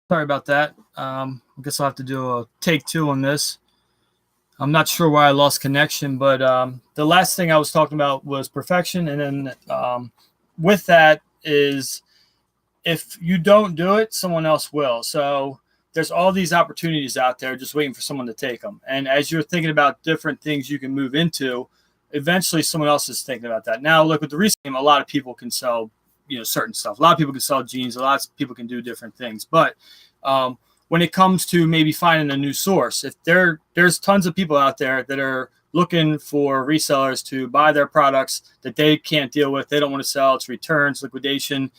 Sorry about that. I guess I'll have to do a take two on this. I'm not sure why I lost connection, but the last thing I was talking about was perfection. And then with that is if you don't do it, someone else will. So there's all these opportunities out there just waiting for someone to take them. And as you're thinking about different things you can move into, eventually someone else is thinking about that. Now, look, with the recent game, a lot of people can sell, certain stuff. A lot of people can sell jeans. A lot of people can do different things. But when it comes to maybe finding a new source, if there's tons of people out there that are looking for resellers to buy their products that they can't deal with, they don't want to sell, it's returns, liquidation.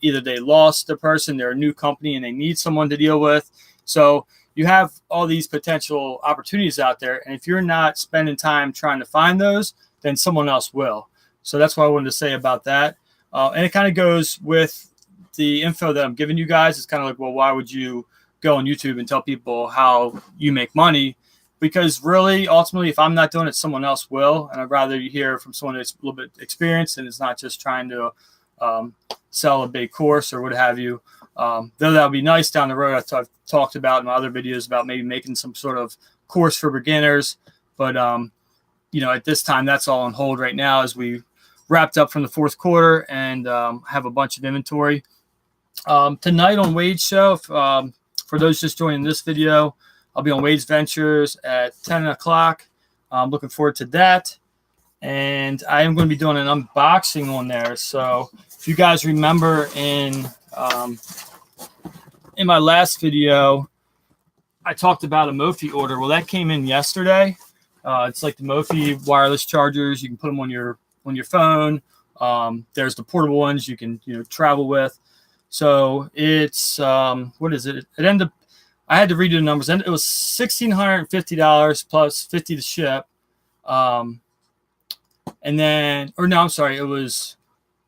Either they lost the person, they're a new company, and they need someone to deal with. So you have all these potential opportunities out there. And if you're not spending time trying to find those, then someone else will. So that's what I wanted to say about that. And it kind of goes with the info that I'm giving you guys. It's kind of like, well, why would you go on YouTube and tell people how you make money? Because really, ultimately, if I'm not doing it, someone else will. And I'd rather you hear from someone that's a little bit experienced and is not just trying to sell a big course or what have you. Though that would be nice down the road. I've talked about in my other videos about maybe making some sort of course for beginners. But, at this time, that's all on hold right now as we wrapped up from the fourth quarter and have a bunch of inventory. Tonight on Wage Show, for those just joining this video, I'll be on Wage Ventures at 10 o'clock. I'm looking forward to that. And I am going to be doing an unboxing on there. So if you guys remember in my last video, I talked about a Mophie order. Well, that came in yesterday. It's like the Mophie wireless chargers. You can put them on your phone. There's the portable ones you can travel with. So it's what is it? It ended up, I had to redo the numbers. And it was $1,650 plus $50 to ship. And then, or no, I'm sorry, it was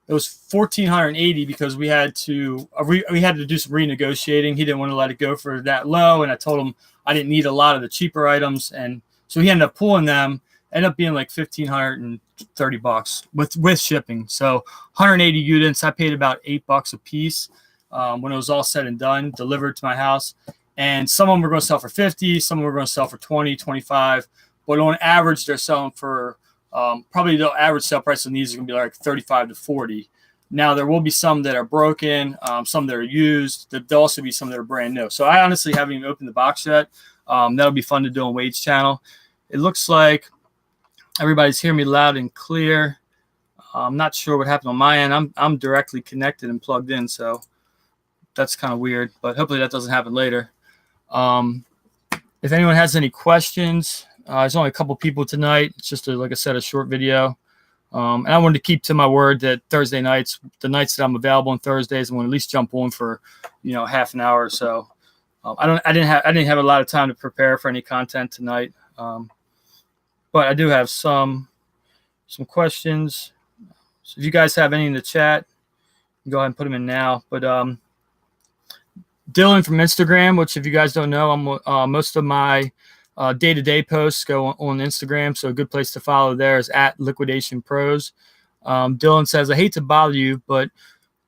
$1,480 because we had to do some renegotiating. He didn't want to let it go for that low, and I told him I didn't need a lot of the cheaper items, and so he ended up pulling them. Ended up being like $1,530 with shipping. So 180 units. I paid about $8 a piece when it was all said and done, delivered to my house. And some of them were going to sell for 50, some of them were going to sell for 20, 25. But on average, they're selling for probably the average sale price on these is going to be like 35 to 40. Now, there will be some that are broken, some that are used. There'll also be some that are brand new. So I honestly haven't even opened the box yet. That'll be fun to do on Wade's channel. It looks like everybody's hearing me loud and clear. I'm not sure what happened on my end. I'm directly connected and plugged in, so that's kind of weird. But hopefully that doesn't happen later. If anyone has any questions, there's only a couple people tonight. It's just, like I said, a short video. And I wanted to keep to my word that Thursday nights, the nights that I'm available on Thursdays, I'm going to at least jump on for, half an hour or so. I didn't have a lot of time to prepare for any content tonight. But I do have some questions. So if you guys have any in the chat, go ahead and put them in now. But Dylan from Instagram, which if you guys don't know, I'm most of my day-to-day posts go on Instagram, so a good place to follow there is at Liquidation Pros. Dylan says, I hate to bother you, but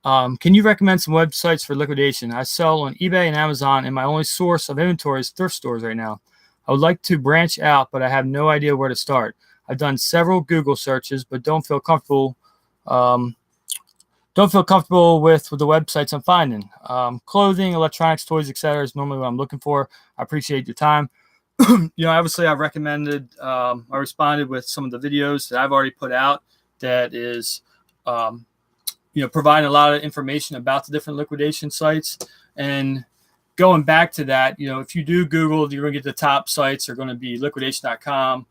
can you recommend some websites for liquidation? I sell on eBay and Amazon, and my only source of inventory is thrift stores right now. I would like to branch out, but I have no idea where to start. I've done several Google searches, but don't feel comfortable with the websites I'm finding. Clothing, electronics, toys, etc. is normally what I'm looking for. I appreciate your time. Obviously I recommended, I responded with some of the videos that I've already put out that is, providing a lot of information about the different liquidation sites. And going back to that, if you do Google, you're going to get the top sites are going to be liquidation.com,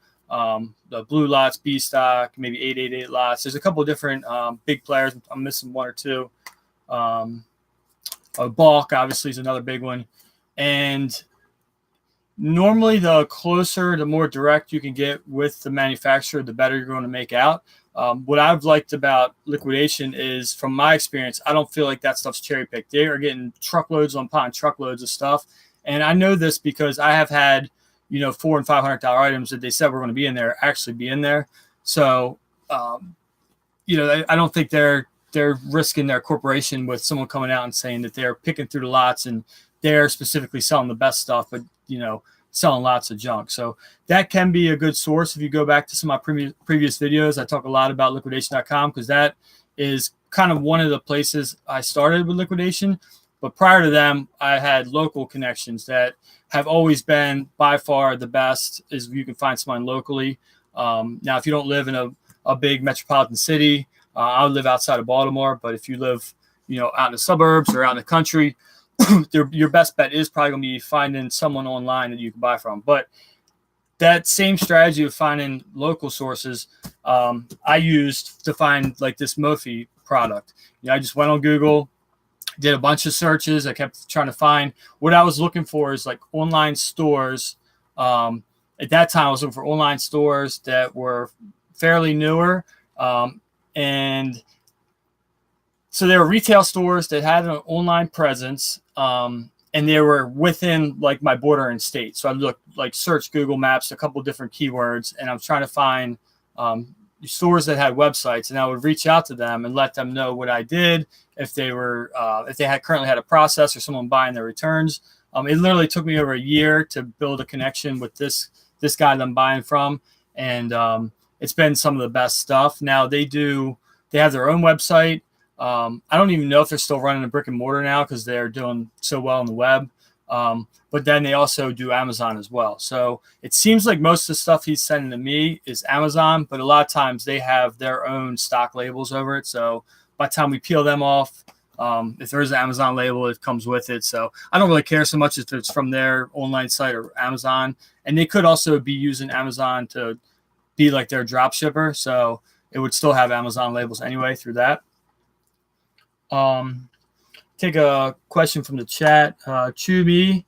the Blue Lots, B Stock, maybe 888 Lots. There's a couple of different big players. I'm missing one or two. Bulk, obviously, is another big one. And normally, the closer, the more direct you can get with the manufacturer, the better you're going to make out. What I've liked about liquidation is, from my experience, I don't feel like that stuff's cherry picked. They are getting truckloads upon truckloads of stuff. And I know this because I have had, $400 and $500 items that they said were going to be in there actually be in there. So, I don't think they're risking their corporation with someone coming out and saying that they're picking through the lots and they're specifically selling the best stuff, but selling lots of junk. So that can be a good source. If you go back to some of my previous videos, I talk a lot about liquidation.com, because that is kind of one of the places I started with liquidation. But prior to them, I had local connections that have always been by far the best, is you can find someone locally. Now, if you don't live in a big metropolitan city, I live outside of Baltimore, but if you live, out in the suburbs or out in the country, your best bet is probably going to be finding someone online that you can buy from. But that same strategy of finding local sources, I used to find like this Mophie product. I just went on Google, did a bunch of searches. I kept trying to find what I was looking for is like online stores. At that time, I was looking for online stores that were fairly newer. And so there were retail stores that had an online presence, and they were within like my bordering state. So I looked, like, search Google Maps, a couple different keywords, and I was trying to find stores that had websites, and I would reach out to them and let them know what I did, if they currently had a process or someone buying their returns. It literally took me over a year to build a connection with this guy that I'm buying from, and it's been some of the best stuff. Now they have their own website. I don't even know if they're still running a brick and mortar now, because they're doing so well on the web. But then they also do Amazon as well. So it seems like most of the stuff he's sending to me is Amazon, but a lot of times they have their own stock labels over it. So by the time we peel them off, if there is an Amazon label, it comes with it. So I don't really care so much if it's from their online site or Amazon. And they could also be using Amazon to be like their drop shipper. So it would still have Amazon labels anyway through that. Take a question from the chat. Chubby,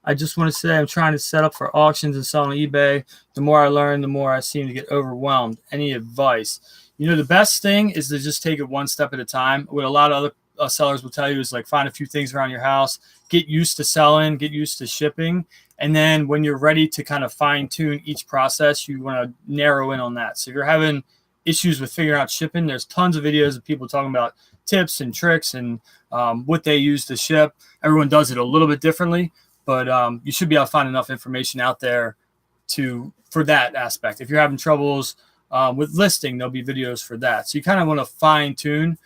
I just want to say I'm trying to set up for auctions and sell on eBay. The more I learn, the more I seem to get overwhelmed. Any advice? The best thing is to just take it one step at a time. What a lot of other sellers will tell you is like find a few things around your house, get used to selling, get used to shipping. And then when you're ready to kind of fine tune each process, you want to narrow in on that. So if you're having issues with figuring out shipping, there's tons of videos of people talking about tips and tricks and what they use to ship. Everyone does it a little bit differently, but you should be able to find enough information out there for that aspect. If you're having troubles with listing, there'll be videos for that. So you kind of want to fine tune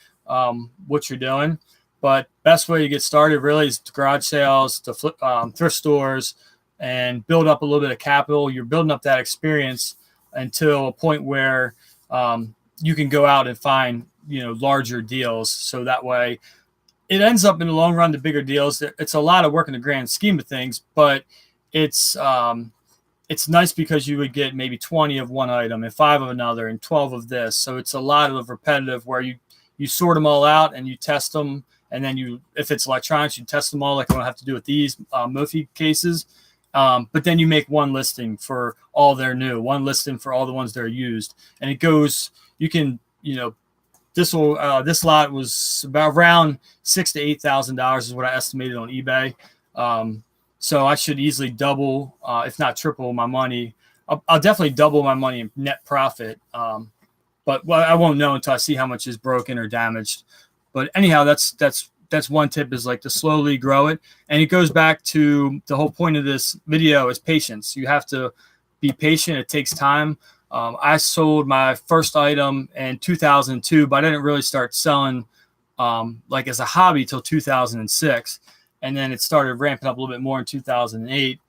what you're doing. But best way to get started really is garage sales, to thrift stores, and build up a little bit of capital. You're building up that experience until a point where you can go out and find larger deals. So that way it ends up in the long run, the bigger deals. It's a lot of work in the grand scheme of things, but it's nice because you would get maybe 20 of one item and 5 of another and 12 of this. So it's a lot of repetitive where you sort them all out and you test them. And then if it's electronics, you test them all like I don't have to do with these Mophie cases. But then you make one listing for all their new, one listing for all the ones that are used. And it goes, you can, this lot was about around $6,000 to $8,000 is what I estimated on eBay. So I should easily double, if not triple my money. I'll definitely double my money in net profit. But I won't know until I see how much is broken or damaged. But anyhow, that's one tip, is like to slowly grow it. And it goes back to the whole point of this video is patience. You have to be patient. It takes time. I sold my first item in 2002, but I didn't really start selling like as a hobby till 2006. And then it started ramping up a little bit more in 2008.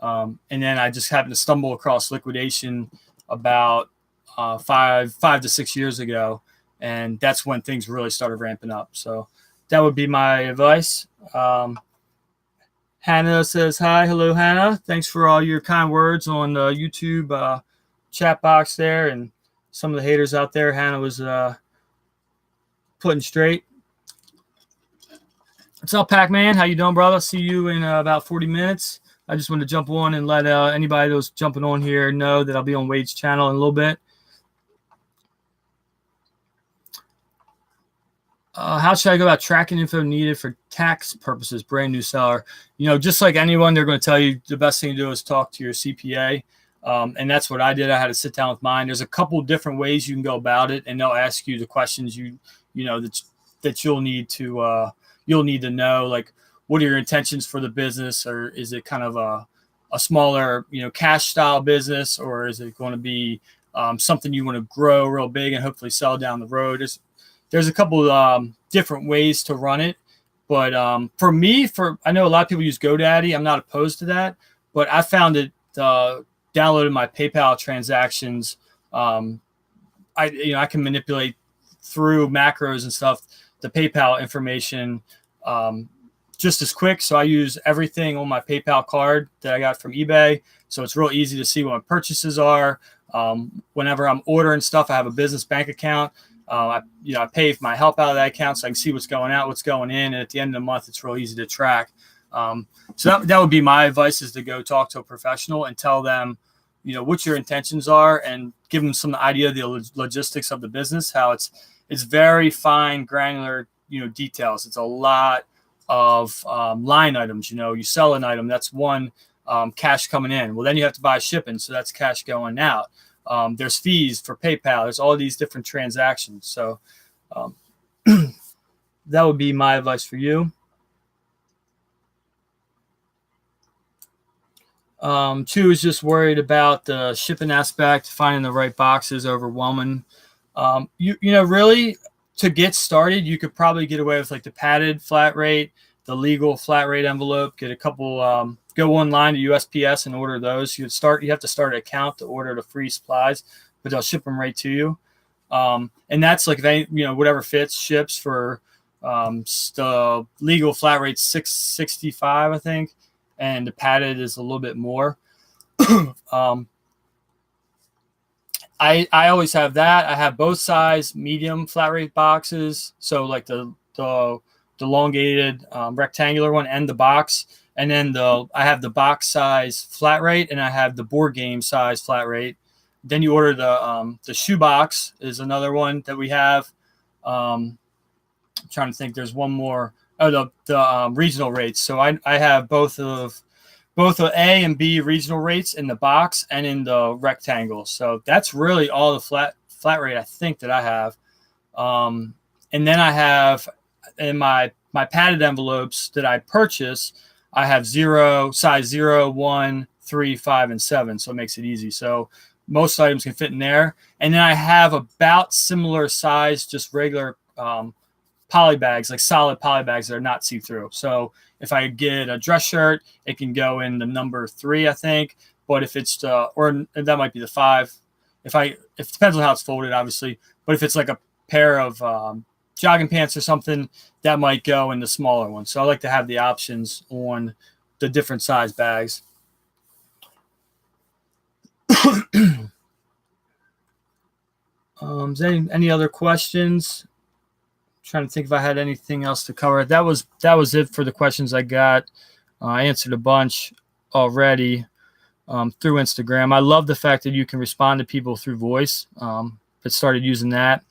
And then I just happened to stumble across liquidation about 5 to 6 years ago. And that's when things really started ramping up. So that would be my advice. Hannah says, hi. Hello, Hannah. Thanks for all your kind words on the YouTube chat box there. And some of the haters out there, Hannah was putting straight. What's up, Pac-Man? How you doing, brother? See you in about 40 minutes. I just want to jump on and let anybody that was jumping on here know that I'll be on Wade's channel in a little bit. How should I go about tracking info needed for tax purposes? Brand new seller. Just like anyone, they're going to tell you the best thing to do is talk to your CPA. And that's what I did. I had to sit down with mine. There's a couple different ways you can go about it, and they'll ask you the questions that you'll need to know, like what are your intentions for the business, or is it kind of a smaller, cash style business, or is it going to be something you want to grow real big and hopefully sell down the road? There's a couple different ways to run it, but for me, I know a lot of people use GoDaddy. I'm not opposed to that, but I found it downloaded my PayPal transactions. I can manipulate through macros and stuff the PayPal information just as quick. So I use everything on my PayPal card that I got from eBay. So it's real easy to see what my purchases are. Whenever I'm ordering stuff, I have a business bank account. I pay my help out of that account so I can see what's going out, what's going in. And at the end of the month, it's real easy to track. So that would be my advice, is to go talk to a professional and tell them, what your intentions are, and give them some idea of the logistics of the business, how it's very fine, granular, details. It's a lot of line items. You sell an item, that's one cash coming in. Well, then you have to buy shipping, so that's cash going out. There's fees for PayPal. There's all these different transactions. So that would be my advice for you. Two is just worried about the shipping aspect, finding the right boxes, overwhelming. Really, to get started, you could probably get away with like the padded flat rate, the legal flat rate envelope. Get a couple, go online to USPS and order those. You have to start an account to order the free supplies, but they'll ship them right to you. And that's like, whatever fits ships for the legal flat rate $665, I think. And the padded is a little bit more. I always have that. I have both size medium flat rate boxes. So like the elongated rectangular one and the box. And then I have the box size flat rate, and I have the board game size flat rate. Then you order the shoe box is another one that we have. I'm trying to think. There's one more. Oh, the regional rates. So I have both of A and B regional rates in the box and in the rectangle. So that's really all the flat rate I think that I have. And then I have in my padded envelopes that I purchase, I have size 0, 1, 3, 5, and 7. So it makes it easy. So most items can fit in there. And then I have about similar size, just regular poly bags, like solid poly bags that are not see-through. So if I get a dress shirt, it can go in the number 3, I think. But if it's or that might be the 5. It depends on how it's folded, obviously. But if it's like a pair of jogging pants or something, that might go in the smaller one. So I like to have the options on the different size bags. Is there any other questions? Trying to think if I had anything else to cover. That was it for the questions I got. I answered a bunch already through Instagram. I love the fact that you can respond to people through voice. But started using that.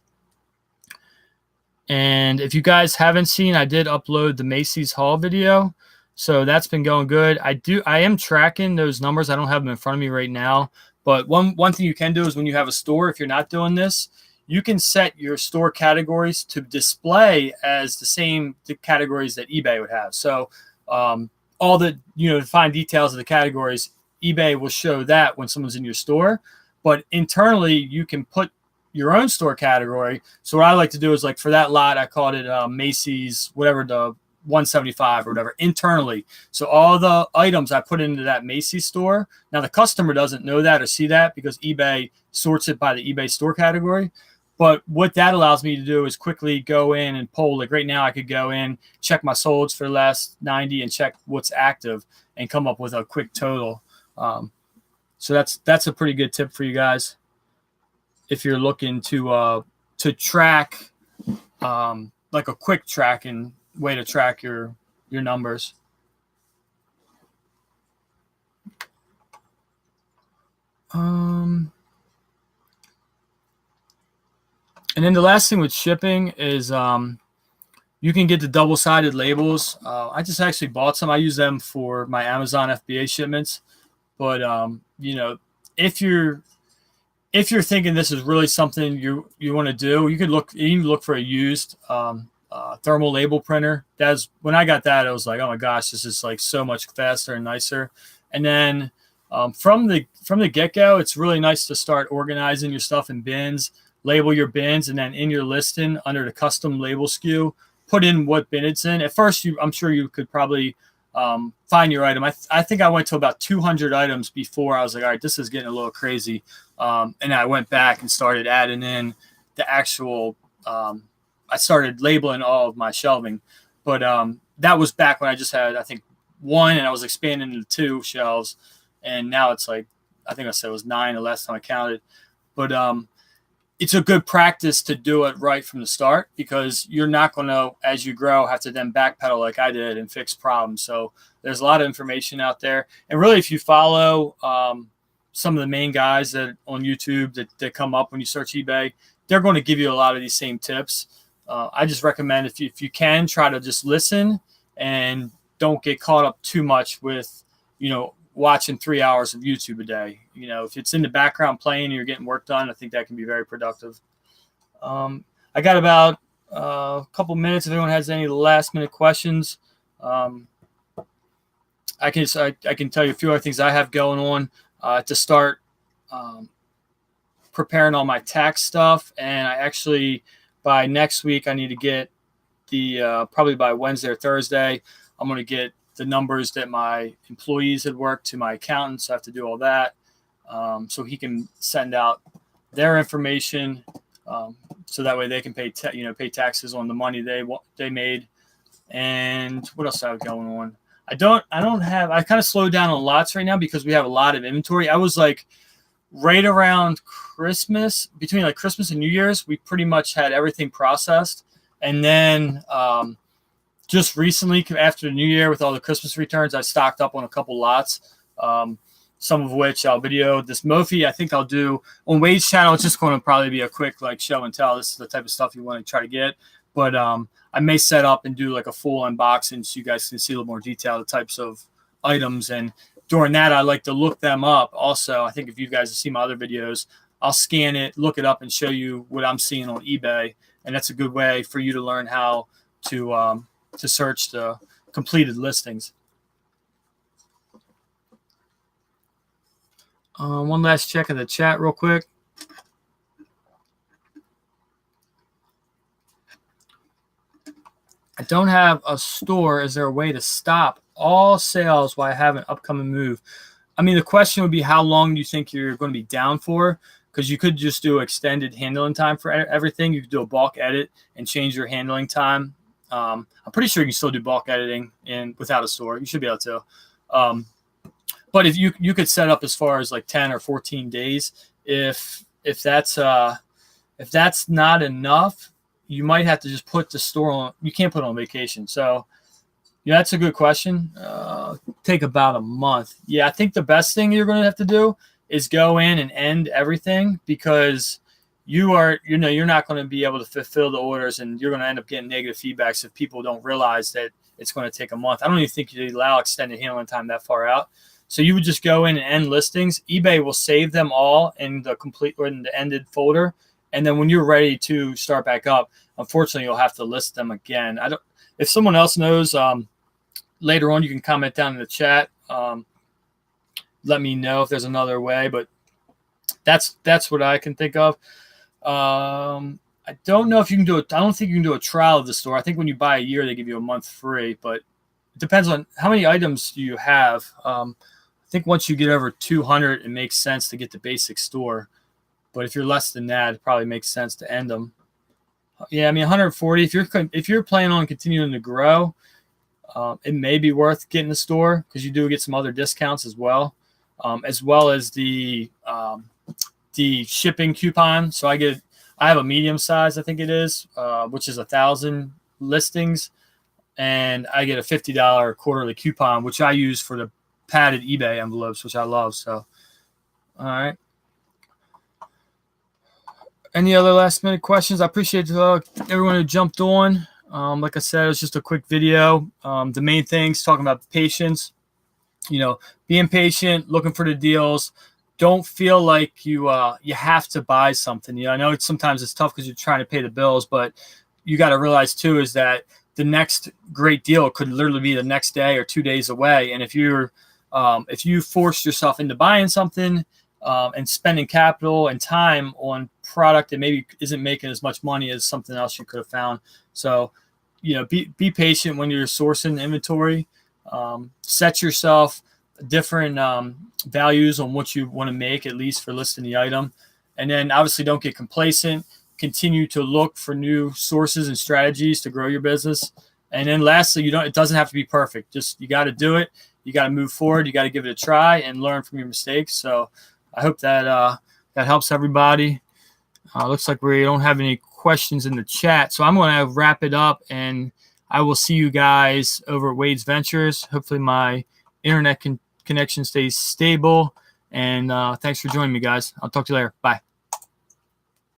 And if you guys haven't seen, I did upload the Macy's haul video. So that's been going good. I am tracking those numbers. I don't have them in front of me right now. But one thing you can do is when you have a store, if you're not doing this, you can set your store categories to display as the categories that eBay would have. So all the fine details of the categories, eBay will show that when someone's in your store. But internally, you can put your own store category. So what I like to do is, like, for that lot, I called it Macy's, whatever, the 175 or whatever, internally. So all the items I put into that Macy's store, now the customer doesn't know that or see that because eBay sorts it by the eBay store category. But what that allows me to do is quickly go in and pull. Like right now, I could go in, check my solds for the last 90 and check what's active and come up with a quick total. So that's a pretty good tip for you guys if you're looking to track, like a quick tracking way to track your numbers. And then the last thing with shipping is you can get the double-sided labels. I just actually bought some. I use them for my Amazon FBA shipments. But if you're thinking this is really something you want to do, you can look for a used thermal label printer. That's when I got that, I was like, oh my gosh, this is like so much faster and nicer. And then from the get-go, it's really nice to start organizing your stuff in bins, label your bins, and then in your listing under the custom label SKU, put in what bin it's in. At first, I'm sure you could probably find your item. I think I went to about 200 items before I was like, all right, this is getting a little crazy. And I went back and started adding in the actual I started labeling all of my shelving. But that was back when I just had, I think, one, and I was expanding to 2 shelves. And now it's like, I think I said it was 9 the last time I counted. But it's a good practice to do it right from the start, because you're not going to, as you grow, have to then backpedal like I did and fix problems. So there's a lot of information out there. And really, if you follow some of the main guys that on YouTube that come up when you search eBay, they're going to give you a lot of these same tips. I just recommend if you can, try to just listen and don't get caught up too much with, watching 3 hours of YouTube a day. If it's in the background playing and you're getting work done, I think that can be very productive. I got about a couple minutes. If anyone has any last minute questions, I can tell you a few other things I have going on to start preparing all my tax stuff. And I actually, by next week, I need to get the probably by Wednesday or Thursday, I'm going to get the numbers that my employees had worked to my accountant. So I have to do all that. So he can send out their information. So that way they can pay taxes on the money they made. And what else do I have going on? I kind of slowed down on lots right now because we have a lot of inventory. I was like right around Christmas, between like Christmas and New Year's, we pretty much had everything processed. And then just recently, after the New Year, with all the Christmas returns, I stocked up on a couple lots, some of which I'll video. This Mophie, I think I'll do on Wade's channel. It's just going to probably be a quick like show and tell. This is the type of stuff you want to try to get. But I may set up and do like a full unboxing so you guys can see a little more detail, the types of items. And during that, I like to look them up. Also, I think if you guys have seen my other videos, I'll scan it, look it up, and show you what I'm seeing on eBay. And that's a good way for you to learn how to search the completed listings. One last check of the chat real quick. I don't have a store. Is there a way to stop all sales while I have an upcoming move? I mean, the question would be, how long do you think you're going to be down for? Because you could just do extended handling time for everything. You could do a bulk edit and change your handling time. I'm pretty sure you can still do bulk editing without a store. You should be able to. But if you could set up as far as like 10 or 14 days, if that's not enough, you might have to just put the store on. You can't put it on vacation. So yeah, that's a good question. Take about a month. Yeah, I think the best thing you're going to have to do is go in and end everything, because you're not going to be able to fulfill the orders, and you're going to end up getting negative feedbacks if people don't realize that it's going to take a month. I don't even think you allow extended handling time that far out. So you would just go in and end listings. eBay will save them all in the complete or in the ended folder. And then when you're ready to start back up, unfortunately, you'll have to list them again. If someone else knows, later on, you can comment down in the chat. Let me know if there's another way, but that's what I can think of. I don't know if you can do it. I don't think you can do a trial of the store. I think when you buy a year, they give you a month free, but it depends on how many items do you have. I think once you get over 200, it makes sense to get the basic store. But if you're less than that, it probably makes sense to end them. Yeah, I mean, 140. If you're planning on continuing to grow, it may be worth getting the store, because you do get some other discounts as well as the shipping coupon. So I have a medium size, I think it is, which is 1,000 listings, and I get a $50 quarterly coupon, which I use for the padded eBay envelopes, which I love. So, all right. Any other last minute questions? I appreciate everyone who jumped on. Like I said, it was just a quick video. The main things, talking about patience, being patient, looking for the deals. Don't feel like you have to buy something. I know sometimes it's tough because you're trying to pay the bills, but you got to realize too is that the next great deal could literally be the next day or 2 days away. And if you forced yourself into buying something and spending capital and time on product that maybe isn't making as much money as something else you could have found. So, be patient when you're sourcing inventory. Set yourself different values on what you want to make, at least for listing the item. And then obviously don't get complacent. Continue to look for new sources and strategies to grow your business. And then lastly, it doesn't have to be perfect. Just, you got to do it. You got to move forward. You got to give it a try and learn from your mistakes. So I hope that that helps everybody. Looks like we don't have any questions in the chat. So I'm going to wrap it up, and I will see you guys over at Wade's Ventures. Hopefully my internet connection stays stable. And thanks for joining me, guys. I'll talk to you later. Bye.